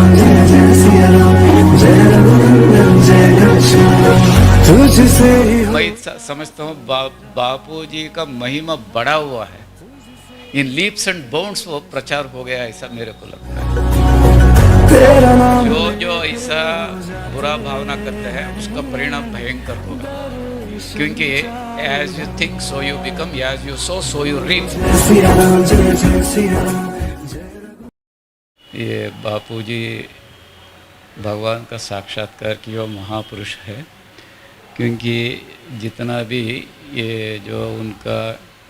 राम जय जय सिया राम जय रघुनंदन जय घनश्याम तुझसे ही हो। मैं समझता हूँ बापू जी का महिमा बढ़ा हुआ है, इन लीप्स एंड बाउंड्स वो प्रचार हो गया, ऐसा मेरे को लगता है। तेरा नाम जो जो ऐसा बुरा भावना करते हैं उसका परिणाम भयंकर होगा, क्योंकि as you think so you become, as you sow you reap. जय सिया राम जय जय सिया राम। ये बापू जी भगवान का साक्षात्कार किया महापुरुष है, क्योंकि जितना भी ये जो उनका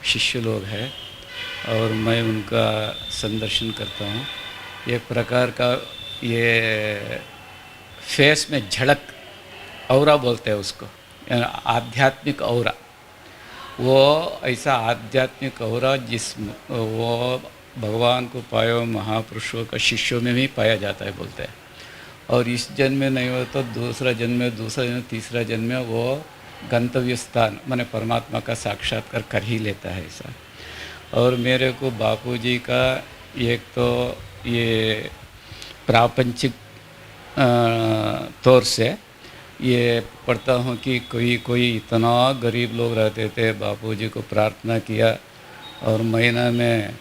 शिष्य लोग हैं और मैं उनका संदर्शन करता हूँ, एक प्रकार का ये फेस में झलक, औरा बोलते हैं उसको, आध्यात्मिक औरा। वो ऐसा आध्यात्मिक औरा जिस वो भगवान को पाए हुए महापुरुषों का शिष्यों में भी पाया जाता है बोलते हैं। और इस जन्म में नहीं हो तो दूसरा जन्म में, दूसरा जन्म, तीसरा जन्म में वो गंतव्य स्थान माने परमात्मा का साक्षात्कार कर ही लेता है ऐसा। और मेरे को बापू जी का एक तो ये प्रापंचिक तौर से ये पढ़ता हूँ कि कोई इतना गरीब लोग रहते थे, बापू जी को प्रार्थना किया और महीना में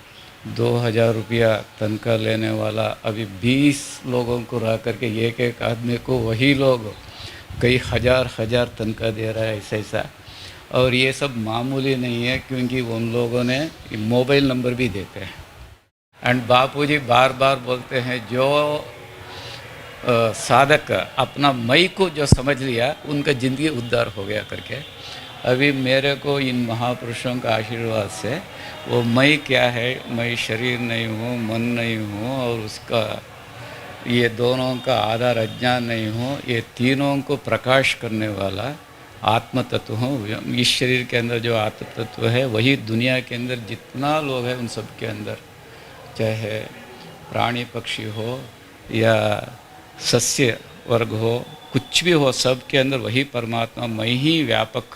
2000 रुपया तनख्वाह लेने वाला अभी 20 लोगों को रह करके एक एक आदमी को वही लोग कई हजार तनख्वाह दे रहा है ऐसा। और ये सब मामूली नहीं है, क्योंकि उन लोगों ने मोबाइल नंबर भी देते हैं। एंड बापूजी बार बार बोलते हैं जो साधक अपना मई को जो समझ लिया उनका ज़िंदगी उद्धार हो गया करके। अभी मेरे को इन महापुरुषों का आशीर्वाद से वो मैं क्या है, मैं शरीर नहीं हूँ, मन नहीं हूँ, और उसका ये दोनों का आधार अज्ञान नहीं हूँ, ये तीनों को प्रकाश करने वाला आत्म तत्व हूँ। इस शरीर के अंदर जो आत्म तत्व है वही दुनिया के अंदर जितना लोग हैं उन सब के अंदर, चाहे प्राणी पक्षी हो या सस्य वर्ग हो, कुछ भी हो, सब के अंदर वही परमात्मा मैं ही व्यापक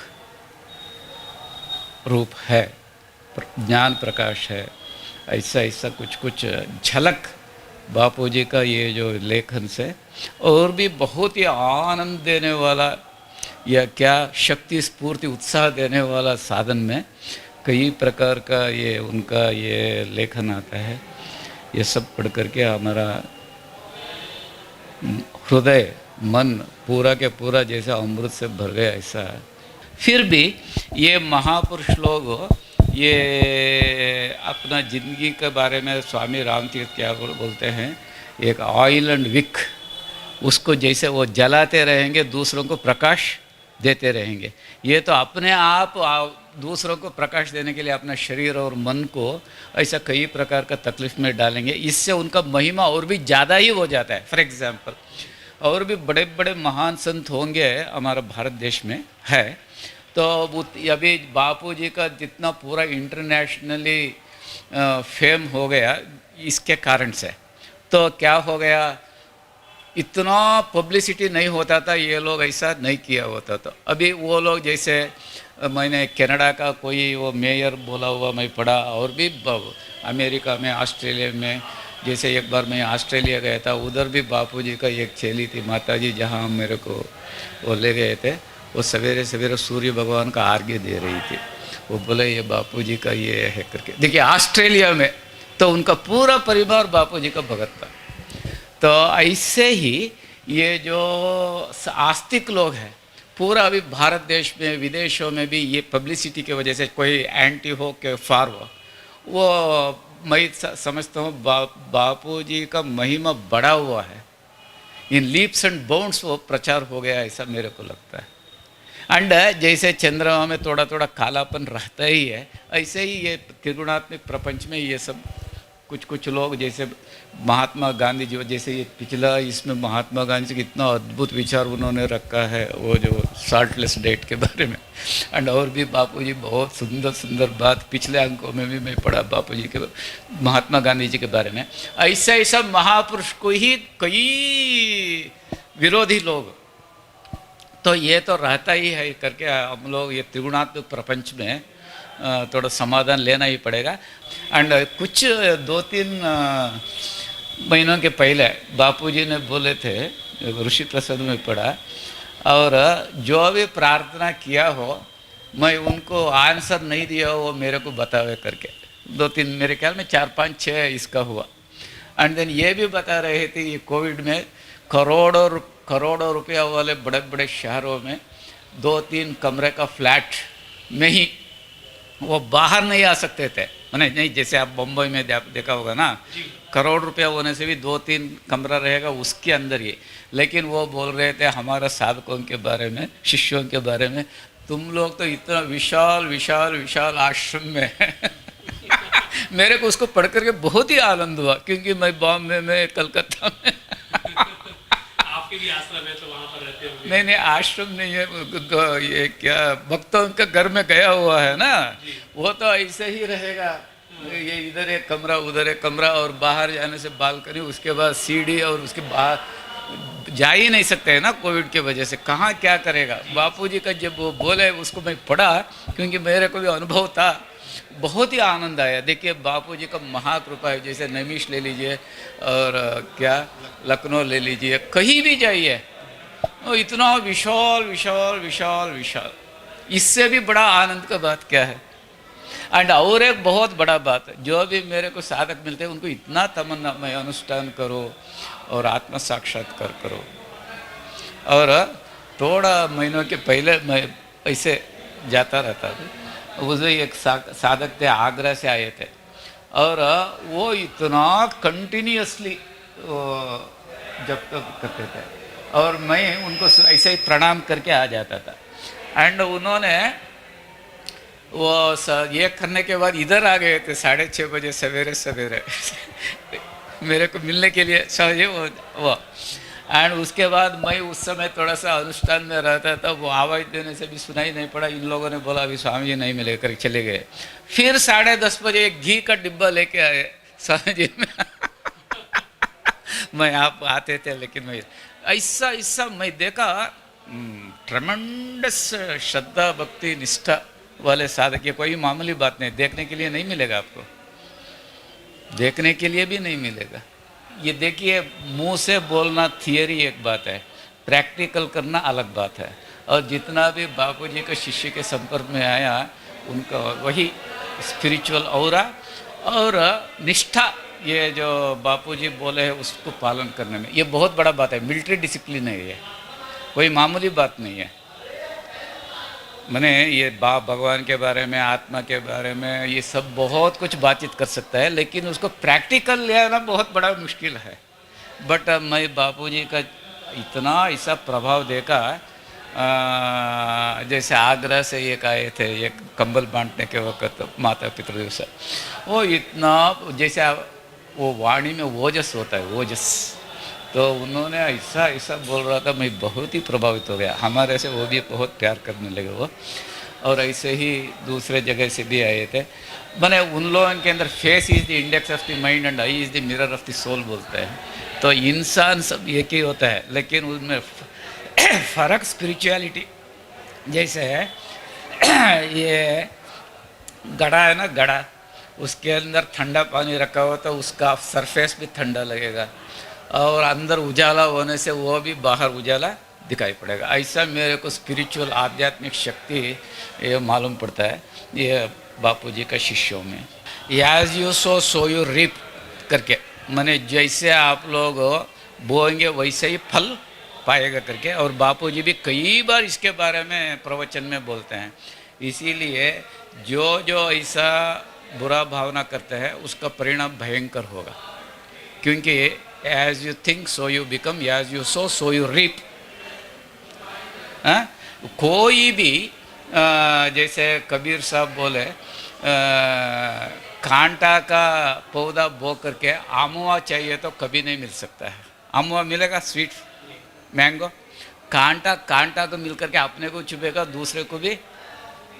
रूप है, ज्ञान प्रकाश है। ऐसा ऐसा कुछ झलक बापूजी का ये जो लेखन से, और भी बहुत ही आनंद देने वाला या क्या शक्ति स्फूर्ति उत्साह देने वाला साधन में कई प्रकार का ये उनका ये लेखन आता है। ये सब पढ़ करके हमारा हृदय मन पूरा के पूरा जैसा अमृत से भर गया ऐसा। फिर भी ये महापुरुष लोग ये अपना ज़िंदगी के बारे में स्वामी रामतीर्थ क्या बोलते हैं, एक ऑयल एंड विक, उसको जैसे वो जलाते रहेंगे दूसरों को प्रकाश देते रहेंगे। ये तो अपने आप दूसरों को प्रकाश देने के लिए अपना शरीर और मन को ऐसा कई प्रकार का तकलीफ में डालेंगे, इससे उनका महिमा और भी ज़्यादा ही हो जाता है। फॉर एग्ज़ाम्पल और भी बड़े बड़े महान संत होंगे हमारा भारत देश में है, तो अभी बापू जी का जितना पूरा इंटरनेशनली फेम हो गया इसके कारण से, तो क्या हो गया, इतना पब्लिसिटी नहीं होता था, ये लोग ऐसा नहीं किया होता। तो अभी वो लोग जैसे मैंने कनाडा का कोई वो मेयर बोला हुआ मैं पढ़ा, और भी अमेरिका में, ऑस्ट्रेलिया में, जैसे एक बार मैं ऑस्ट्रेलिया गया था, उधर भी बापूजी का एक चेली थी माताजी, जहाँ मेरे को वो ले गए थे, वो सवेरे सवेरे सूर्य भगवान का आर्घ्य दे रही थी। वो बोले ये बापूजी का ये है करके। देखिए ऑस्ट्रेलिया में तो उनका पूरा परिवार बापूजी का भगत था। तो ऐसे ही ये जो आस्तिक लोग हैं पूरा अभी भारत देश में विदेशों में भी ये पब्लिसिटी की वजह से कोई एंटी हो के फार हो, वो मैं समझता हूँ बापूजी का महिमा बढ़ा हुआ है, इन लीप्स एंड बाउंड्स वो प्रचार हो गया ऐसा मेरे को लगता है। एंड जैसे चंद्रमा में थोड़ा थोड़ा कालापन रहता ही है, ऐसे ही ये त्रिगुणात्मक प्रपंच में ये सब कुछ लोग, जैसे महात्मा गांधी जी, जैसे ये पिछला इसमें महात्मा गांधी जी कितना अद्भुत विचार उन्होंने रखा है वो जो साल्टलेस डेट के बारे में। एंड और भी बापूजी बहुत सुंदर सुंदर बात पिछले अंकों में भी मैं पढ़ा बापूजी के, महात्मा गांधी जी के बारे में। ऐसा ऐसा महापुरुष को ही कई विरोधी लोग, तो ये तो रहता ही है करके हम लोग ये त्रिगुणात्मक प्रपंच में थोड़ा समाधान लेना ही पड़ेगा। एंड कुछ 2-3 महीनों के पहले बापूजी ने बोले थे, ऋषि प्रसाद में पढ़ा, और जो भी प्रार्थना किया हो मैं उनको आंसर नहीं दिया हो वो मेरे को बतावे करके 2-3 मेरे ख्याल में 4-5-6 इसका हुआ। एंड देन ये भी बता रहे थे ये कोविड में करोड़ों रुपया वाले बड़े बड़े शहरों में 2-3 कमरे का फ्लैट में ही वो बाहर नहीं आ सकते थे। मैंने नहीं, जैसे आप बम्बई में देखा होगा ना, करोड़ रुपया होने से भी 2-3 कमरा रहेगा उसके अंदर ही। लेकिन वो बोल रहे थे हमारा साधकों के बारे में, शिष्यों के बारे में, तुम लोग तो इतना विशाल विशाल विशाल आश्रम में मेरे को उसको पढ़ करके बहुत ही आनंद हुआ, क्योंकि मैं बॉम्बे में, कलकत्ता में आपके भी आश्रम है तो वहाँ पर रहते होंगे। नहीं आश्रम नहीं है, ये क्या भक्तों का घर में गया हुआ है ना, वो तो ऐसे ही रहेगा। ये इधर एक कमरा उधर एक कमरा, और बाहर जाने से बालकनी, उसके बाद सीढ़ी, और उसके बाहर जा ही नहीं सकते हैं ना कोविड की वजह से, कहाँ क्या करेगा। बापूजी का जब वो बोले उसको मैं पढ़ा, क्योंकि मेरे को भी अनुभव था, बहुत ही आनंद आया। देखिए बापूजी का महाकृपा है। जैसे नैमिष ले लीजिए और क्या लखनऊ ले लीजिए, कहीं भी जाइए वो इतना विशाल विशाल विशाल विशाल, इससे भी बड़ा आनंद का बात क्या है। एंड और एक बहुत बड़ा बात है, जो भी मेरे को साधक मिलते हैं उनको इतना तमन्ना मैं अनुष्ठान करो और आत्म साक्षात्कार करो। और थोड़ा महीनों के पहले मैं ऐसे जाता रहता था, उस एक साधक थे, आगरा से आए थे, और वो इतना कंटिन्यूसली जब तक करते थे, और मैं उनको ऐसे ही प्रणाम करके आ जाता था। एंड उन्होंने वो ये करने के बाद इधर आ गए थे 6:30 बजे सवेरे सवेरे मेरे को मिलने के लिए समझे वो। एंड उसके बाद मैं उस समय थोड़ा सा अनुष्ठान में रहता था, वो आवाज़ देने से भी सुनाई नहीं पड़ा। इन लोगों ने बोला अभी स्वामी जी नहीं मिले कर चले गए। फिर 10:30 बजे एक घी का डिब्बा लेके आए स्वामी जी में मैं आप आते थे, लेकिन मैं ऐसा मैं देखा ट्रेमेंडस श्रद्धा भक्ति निष्ठा वाले साधक। ये कोई मामूली बात नहीं, देखने के लिए नहीं मिलेगा आपको, देखने के लिए भी नहीं मिलेगा। ये देखिए मुंह से बोलना थियरी एक बात है, प्रैक्टिकल करना अलग बात है। और जितना भी बापूजी के शिष्य के संपर्क में आया उनका वही स्पिरिचुअल ऑरा और निष्ठा, ये जो बापूजी बोले हैं उसको पालन करने में, ये बहुत बड़ा बात है। मिलिट्री डिसिप्लिन है, ये कोई मामूली बात नहीं है। मैंने ये भगवान के बारे में, आत्मा के बारे में, ये सब बहुत कुछ बातचीत कर सकता है, लेकिन उसको प्रैक्टिकल ले आना बहुत बड़ा मुश्किल है। बट मैं बापूजी का इतना ऐसा प्रभाव देखा, जैसे आगरा से एक आए थे, एक कंबल बांटने के वक्त माता पितृदिवस, वो इतना जैसे वो वाणी में ओजस होता है, ओजस, तो उन्होंने ऐसा बोल रहा था, मैं बहुत ही प्रभावित हो गया। हमारे से वो भी बहुत प्यार करने लगे वो। और ऐसे ही दूसरे जगह से भी आए थे। मैंने उन लोगों के अंदर face is the index of the mind and eye is the mirror of the soul बोलते हैं। तो इंसान सब एक ही होता है, लेकिन उसमें फ़र्क स्पिरिचुअलिटी जैसे है। ये घड़ा है ना, घड़ा, उसके अंदर ठंडा पानी रखा हुआ तो उसका सरफेस भी ठंडा लगेगा, और अंदर उजाला होने से वो भी बाहर उजाला दिखाई पड़ेगा। ऐसा मेरे को स्पिरिचुअल आध्यात्मिक शक्ति ये मालूम पड़ता है ये बापूजी का शिष्यों में। As you sow you reap करके, माने जैसे आप लोग बोएंगे वैसे ही फल पाएगा करके। और बापूजी भी कई बार इसके बारे में प्रवचन में बोलते हैं। इसीलिए जो ऐसा बुरा भावना करते हैं उसका परिणाम भयंकर होगा, क्योंकि as you think so you become, as you sow you reap. कोई भी जैसे कबीर साहब बोले, कांटा का पौधा बो करके आमुआ चाहिए तो कभी नहीं मिल सकता है। आमुआ मिलेगा, स्वीट मैंगो, कांटा को मिल करके अपने को चुभेगा, दूसरे को भी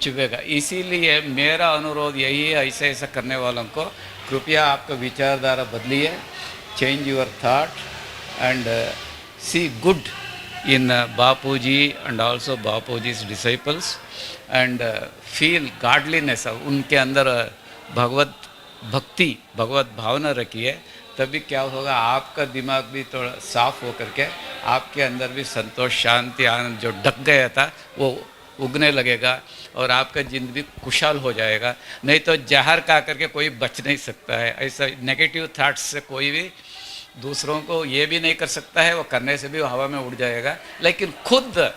चुभेगा। इसीलिए मेरा अनुरोध यही है, ऐसा करने वालों को कृपया आपका विचारधारा बदलिए, change your thought and see good in Bapuji and also Bapuji's disciples and feel godliness। उनके अंदर भगवत भक्ति, भगवत भावना रखिए, तभी क्या होगा, आपका दिमाग भी थोड़ा साफ हो करके आपके अंदर भी संतोष, शांति, आनंद जो ढक गया था वो उगने लगेगा और आपका जिंदगी खुशहाल हो जाएगा। नहीं तो जहर खा करके कोई बच नहीं सकता है। ऐसा नेगेटिव थाट्स से कोई भी दूसरों को ये भी नहीं कर सकता है, वो करने से भी वो हवा में उड़ जाएगा, लेकिन खुद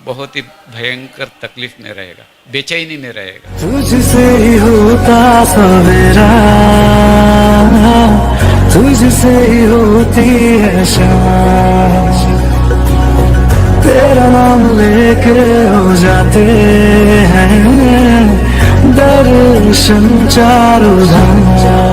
बहुत ही भयंकर तकलीफ में रहेगा, बेचैनी में रहेगा। तुझसे ही होता सवेरा, तुझसे ही होती है शाम, तेरा नाम लेके हो जाते हैं दर्शन चारों धाम।